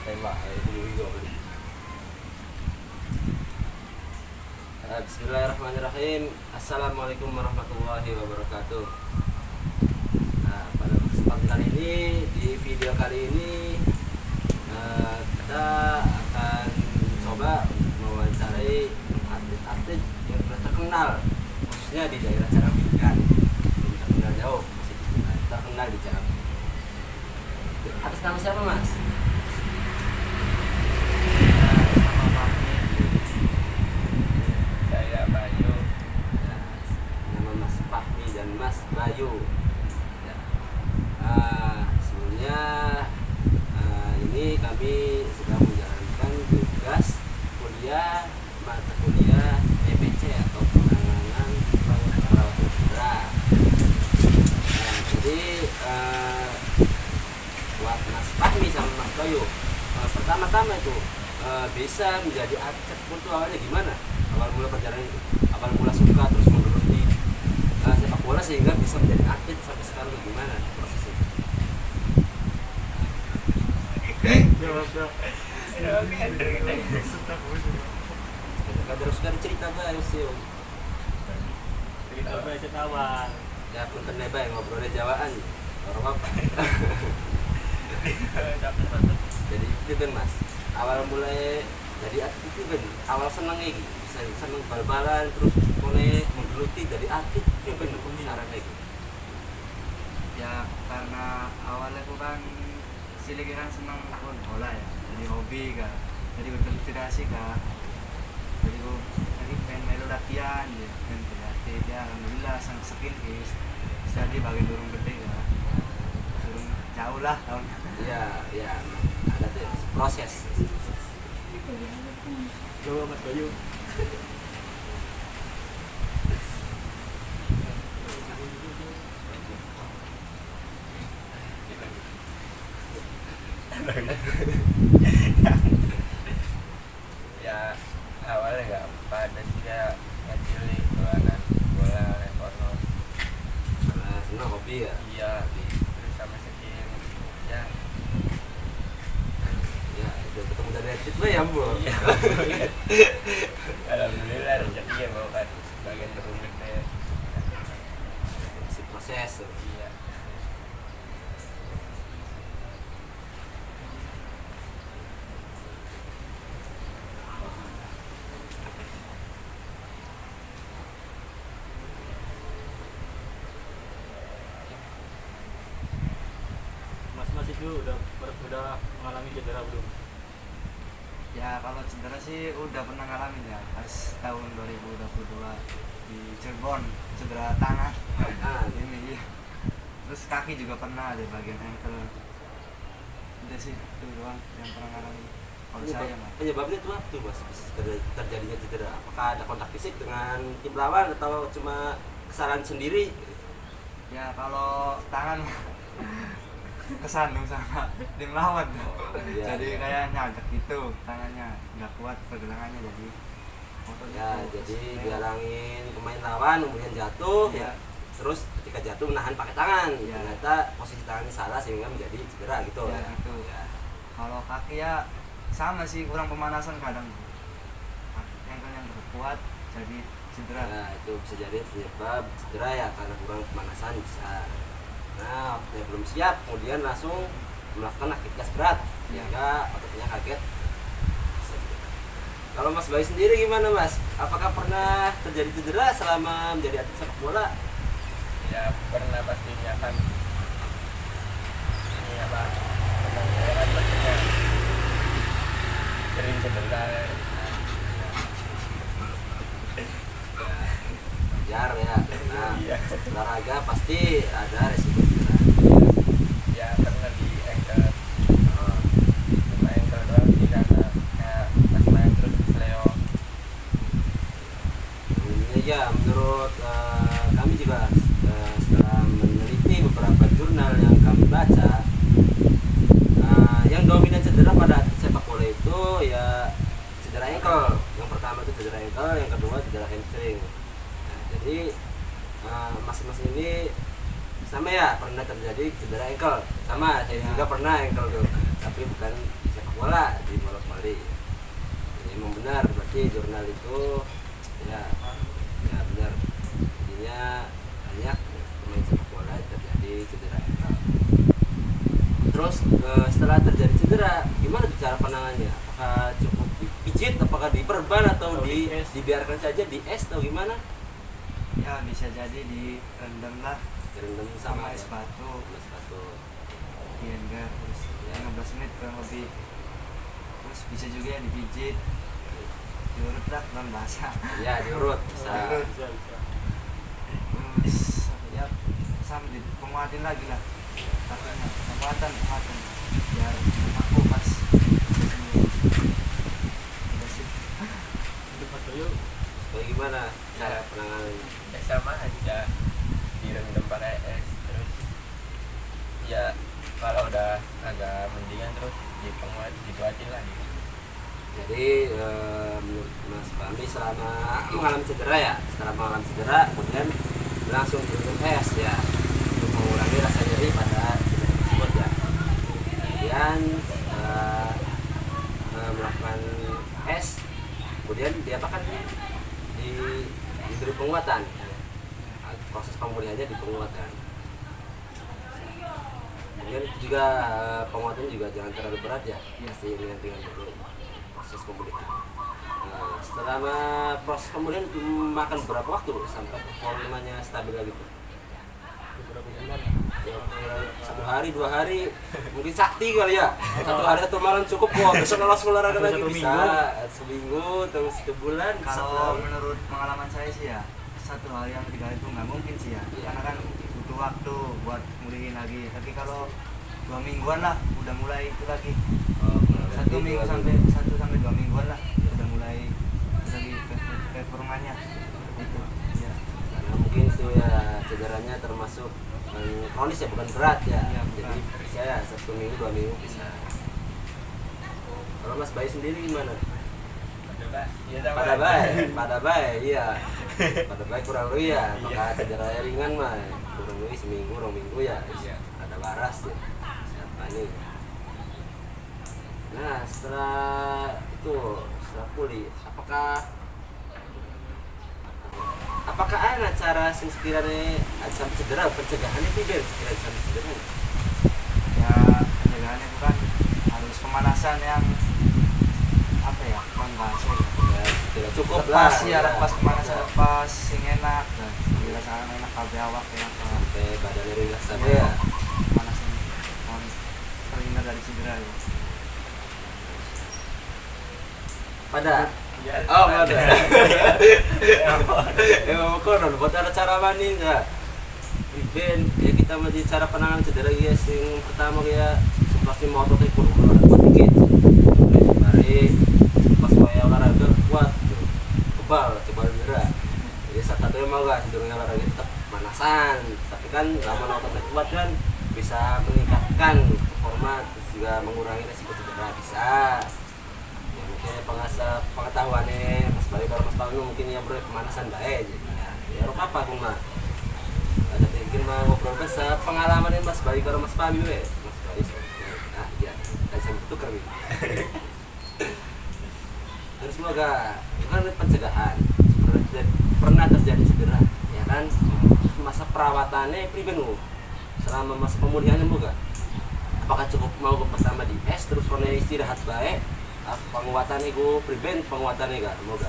tembak itu. Bismillahirrahmanirrahim. Assalamualaikum warahmatullahi wabarakatuh. Nah, pada kesempatan kali ini, di video kali ini kita akan coba mewawancarai artis-artis yang sudah terkenal, khususnya di daerah Carangpigan. Belum terkenal jauh, masih terkenal di Carangpigan. Atas nama siapa, Mas? Saya Bayu. Nama Mas Fahmi dan Mas Bayu. Ya. Sebelumnya ini kami sedang menjalankan tugas kuliah mata kuliah EPC atau penanganan perawatan cedera. Nah, jadi buat Mas Fahmi sama Mas Bayu, pertama-tama itu bisa menjadi atlet pun tuh awalnya gimana? Awal mula perjalanan itu, awal mula suka terus menggeluti sepak bola sehingga bisa menjadi atlet sampai sekarang tuh gimana prosesnya? Kadang suka cerita bae sih. Cerita bahasa awal. Ya punten bae ngobrolnya Jawaan. Orang apa? Jadi itu kan Mas, awal mulai jadi atlet itu kan awal senengnya gitu, bisa seneng bal-balan terus mulai menggeluti dari atlet itu kan cara kayak gitu. Ya karena awalnya aku kan cilik kan seneng pun bola ya, jadi hobi kan, jadi terinspirasi kan, jadi aku tadi pengen melu latihan ya, pengen berlatih ya, alhamdulillah sang skill guys, jadi bagian durung gede kan, durung jauh lah tahun. Iya, ada tuh proses. Coba Mas Bayu. Ya awalnya nggak pada dia ngecili dolanan bola leporno. Karena seneng hobi ya. Iya, terus sama skill ya. Ya, udah ketemu dari atlet lah ya, Bu. Iya. Alhamdulillah rezekinya bawa kan bagian turun gede. Si proses. Iya. Mas itu udah mengalami cedera belum? Ya kalau cedera sih udah pernah ngalamin ya, pas tahun 2022 di Cirebon, cedera tangan. Ini iya. Terus kaki juga pernah ada bagian ankle. Udah sih itu doang yang pernah ngalamin. Kalau saya mah. Penyebabnya itu apa tuh Mas? Terjadinya cedera? Apakah ada kontak fisik dengan tim lawan atau cuma kesalahan sendiri? Ya kalau tangan kesandung sama tim lawan, Iya, jadi iya. kayak nyagak gitu tangannya, nggak kuat pergelangannya jadi. Ya, jadi dihalangin pemain lawan kemudian jatuh Iya. ya. Terus ketika jatuh menahan pakai tangan. Iya. Ternyata posisi tangannya salah sehingga menjadi cedera gitu Ya, gitu. Ya. Kalau kaki ya sama sih, kurang pemanasan kadang. Ankle yang kuat jadi cedera. Nah, itu bisa jadi penyebab cedera ya karena kurang pemanasan bisa. Nah, waktunya belum siap, kemudian langsung melakukan aktivitas berat sehingga ototnya kaget. Bisa cedera. Kalau Mas Bayu sendiri gimana Mas? Apakah pernah terjadi cedera selama menjadi atlet sepak bola? Ya pernah pastinya kan ini apa teman saya kan pastinya sering cedera. Wajar ya, karena Iya. olahraga pasti ada resiko cedera. Ya pernah di ankle, Oh, cuma ankle doang sih karena kayak pas main terus kesleo. ini ya menurut kami juga setelah meneliti beberapa jurnal yang kami baca, yang dominan cedera pada atlet sepak bola itu ya cedera ankle. Yang pertama itu cedera ankle, yang kedua cedera hamstring. Nah, jadi mas-mas ini sama ya pernah terjadi cedera ankle, sama saya juga pernah ankle tuh, tapi bukan sepak bola di bolak-balik. Emang benar, berarti jurnal itu ya benar. Jadinya banyak pemain sepak bola terjadi cedera ankle. Terus setelah terjadi cedera, gimana tuh cara penanganannya? Apakah cukup dipijit, apakah diperban atau dibiarkan saja di es atau gimana? Ya bisa jadi direndam lah Direndam sama sama es batu, enggak terus Ya. 15 menit kurang lebih. Terus bisa juga dipijit, diurut lah dalam bahasa. Ya diurut bisa. Diurut. Bisa, bisa. Terus ya sambil penguatin lagi lah katanya, penguatan biar aku pas udah sih. Untuk Mas Bayu, Kayak gimana cara penanganannya? Ya sama aja, direndam pakai es, terus ya kalau udah agak mendingan terus dikuatin lagi. Jadi menurut Mas Fahmi selama mengalami cedera ya, setelah mengalami cedera kemudian langsung direndam es ya untuk mengurangi rasa nyeri pada cedera tersebut ya. Kemudian melakukan es, kemudian diapakan? Diberi penguatan. Proses pemulihannya di penguatan. Kemudian juga penguatan juga jangan terlalu berat ya, masih ringan-ringan dulu proses pemulihan. Setelah proses pemulihan makan berapa waktu sampai volumenya stabil lagi tuh? beberapa bulan. Ya, 1 hari 2 hari mungkin sakti kali ya. 1 hari atau malam cukup kok, besok langsung olahraga lagi 1 bisa. Seminggu terus 1 bulan. Kalau menurut pengalaman saya sih ya 1 hari yang 3 hari itu nggak mungkin sih ya, karena kan butuh waktu buat mulihin lagi. Tapi kalau 2 mingguan lah udah mulai itu lagi. 1 minggu sampai 2 mingguan lah udah mulai lagi performanya itu ya. Karena mungkin itu ya cederanya termasuk kronis ya, bukan berat ya. Iya, bukan. Jadi bisa ya 1 minggu 2 minggu bisa. Kalau Mas Bayu sendiri gimana? Pada baik, iya. Pada baik kurang lebih ya. Maka cederanya ringan mah kurang lebih seminggu 2 minggu ya. Iya. Ada waras ya. Siapa nih? Nah setelah pulih, apakah ada cara sekiranya sampai cedera, pencegahannya tidak sekiranya sampai cedera? Ya pencegahannya bukan harus pemanasan yang apa ya, bahasa Ya, tidak cukup lepas lah ya, lepas pemanasan, lepas yang enak dan dirasakan enak kabeh awak ya, sampai badannya rileks saja ya. pemanasan terhindar dari cedera ya. Pada Ya, oh ada. Emang konon buat cara mandi enggak? Event ya kita masih cara penanganan cedera ya, yang pertama ya pasti mau pakai kurang kuat dikit. Mari pas saya olahraga kuat, kebal cedera. Jadi satu mau gak tidurnya olahraga tetap pemanasan, tapi kan lama otot kuat kan bisa meningkatkan performa, terus juga mengurangi resiko cedera bisa. Pengetahuannya Mas Bayu, kalau Mas Bayu mungkin ya bro pemanasan baik ya rok apa aku mah ada pikir mah ngobrol besar pengalamannya Mas Bayu kalau Mas Bayu Mas Bayu nah iya kan saya tukar nih. Terus semoga itu kan pencegahan pernah terjadi cedera ya kan, masa perawatannya pribadi selama masa pemulihannya moga apakah cukup mau pertama di es terus kalau istirahat baik penguatan ego prevent penguatan ega semoga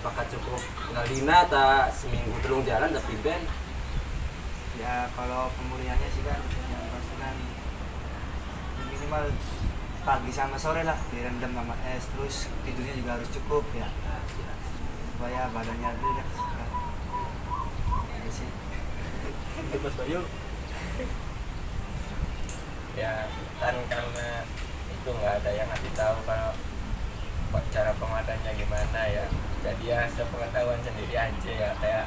apakah cukup ngalina tak seminggu belum jalan tapi ben Ya kalau pemulihannya sih kan yang pasti kan minimal pagi sama sore lah direndam sama es, terus tidurnya juga harus cukup ya supaya badannya rileks kan. Ya sih. Untuk Mas Bayu, Ya kan karena itu nggak ada yang ngasih tahu kalau cara penguatannya gimana ya, jadi ya sepengetahuan sendiri aja ya, kayak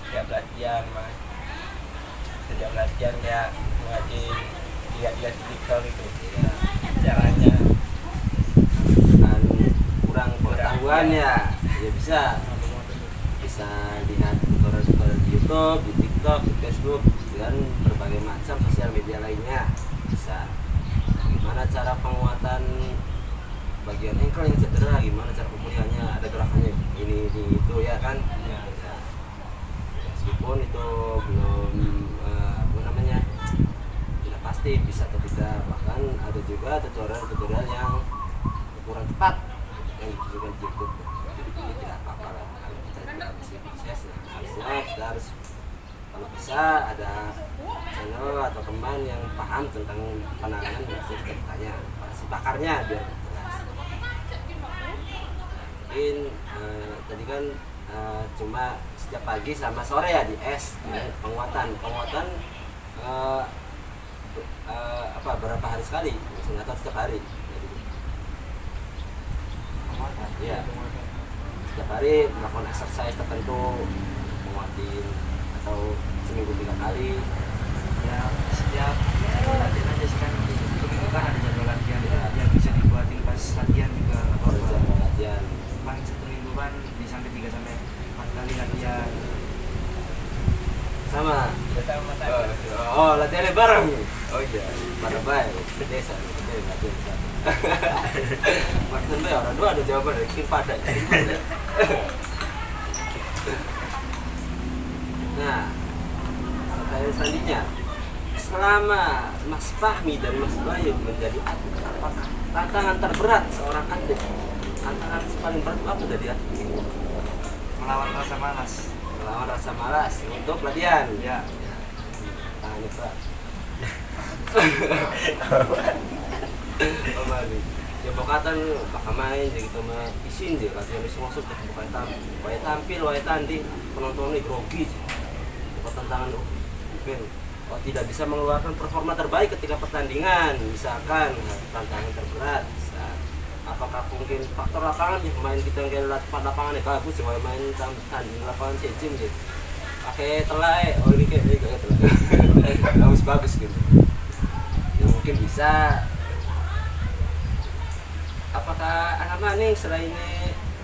tiap latihan mas, setiap latihan kayak ngajin lihat tipikal gitu ya, caranya kan kurang pengetahuan ya bisa lihat tutorial di YouTube, di TikTok, di Facebook dan berbagai macam sosial media lainnya bisa. gimana cara penguatan bagian ankle yang cedera, gimana cara pemulihannya, ada gerakannya ini itu ya kan. Ya. Ya. Meskipun itu belum apa namanya, tidak pasti bisa atau tidak, bahkan ada juga tutorial yang kurang tepat yang ditujukan di YouTube. Jadi tidak apa-apa lah kalau kita tidak bisa sukses. Harusnya kita harus kalau bisa ada channel atau teman yang paham tentang penanganan, bisa kita tanya si pakarnya biar jelas. Mungkin tadi kan cuma setiap pagi sama sore ya di penguatan apa berapa hari sekali misalnya atau setiap hari. Penguatan. Iya, setiap hari melakukan exercise tertentu, menguatin atau seminggu 3 kali. Ya setiap latihan aja sih kan, seminggu kan ada jadwal latihan yang bisa dibuatin pas latihan juga nggak Kalau apa-apa. jadwal latihan Paling 1 minggu kan bisa sampai 3 sampai 4 kali latihan. sama. Kita sama tadi. Oh, latihannya bareng. Oh iya, bareng baik. Ke desa, latihan. Maksud gue orang dua ada jawaban dari kim pada. Nah, pertanyaan selanjutnya, selama Mas Fahmi dan Mas Bayu menjadi atlet, apakah tantangan terberat seorang atlet, tantangan paling berat itu apa dari atlet ini? Melawan rasa malas. Melawan rasa malas untuk latihan. Ya. Tangannya berat. Apa nih? Ya bokatan bakal main jadi gitu mah isin dia latihan isin masuk ke bukan tampil, wae tanding penontonnya grogi. Bukan tantangan mungkin tidak bisa mengeluarkan performa terbaik ketika pertandingan, misalkan tantangan terberat. Apakah mungkin faktor lapangan ya, pemain kita yang lapangan ya bagus, cuma main tanding lapangan sejam gitu. Pakai telai, oh ini kayak telai. Bagus gitu. Ya mungkin bisa. Apakah anak maning selain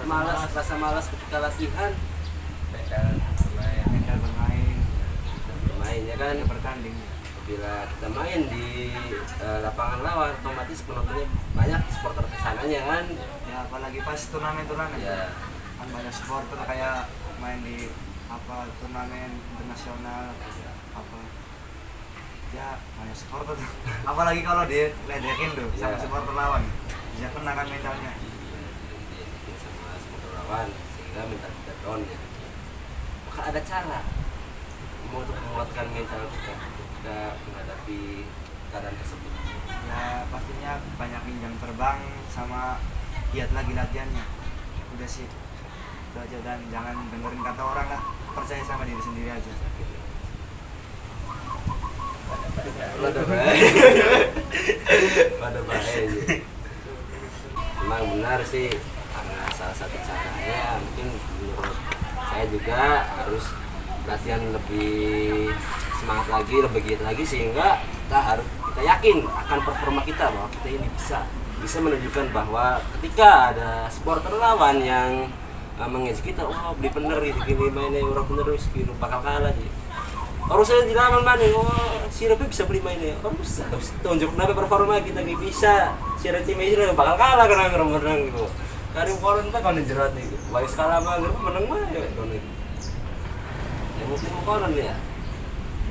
malas, rasa malas ketika latihan, Mental bermain ya kan? bertanding. Bila kita main di lapangan lawan, otomatis penontonnya banyak, supporter kesananya kan. Ya apalagi pas turnamen Ya. kan banyak supporter kayak main di apa turnamen internasional apa ya banyak supporter tuh. Apalagi kalau dia ledekin tuh sama Ya. supporter lawan bisa kena kan mentalnya. Diajakin sama supporter lawan sehingga mental kita down ya. Maka ada cara untuk menguatkan mental kita ketika menghadapi keadaan tersebut. Ya pastinya banyakin jam terbang sama giat lagi latihannya. Udah sih itu aja, dan jangan dengerin kata orang lah, percaya sama diri sendiri aja. Pada baik. Pada baik. Memang benar sih, karena salah satu caranya mungkin menurut saya juga harus latihan lebih semangat lagi, lebih giat lagi, sehingga kita yakin akan performa kita bahwa kita ini bisa menunjukkan bahwa ketika ada supporter lawan yang mengejek kita, wah beli bener gini mainnya orang bener gitu bakal kalah sih. Harusnya di lawan mana, si Repi bisa beli mainnya, harus tunjuk nabe performa kita nggak bisa, si Repi mainnya bakal kalah karena menang gitu. Kali koran tak kan jerat nih, baik skala mah menang mah ya kan. Ya mungkin koran ya,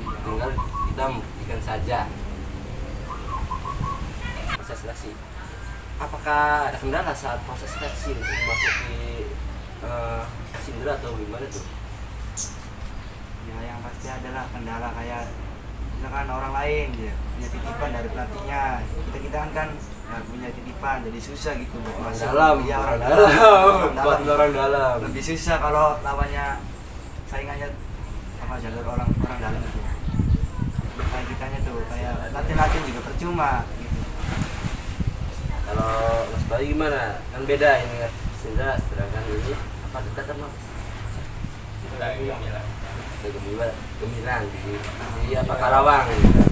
tinggal kita buktikan saja. Proses seleksi, apakah ada kendala saat proses seleksi untuk memasuki Sindra atau gimana tuh? Ya yang pasti adalah kendala kayak misalkan orang lain ya punya titipan dari pelatihnya, kita kan nggak punya titipan, jadi susah gitu buat Orang masuk. dalam, Ya, orang orang buat dalam. orang dalam. Lebih susah kalau lawannya saingannya apa jalur orang dalam itu. Kayak kitanya tuh kayak latihan juga percuma gitu. Kalau Mas Bayu gimana? Kan beda ini kan Sindra, sedangkan ini apa dekat sama Kita bilang Gemilang di apa Karawang gitu.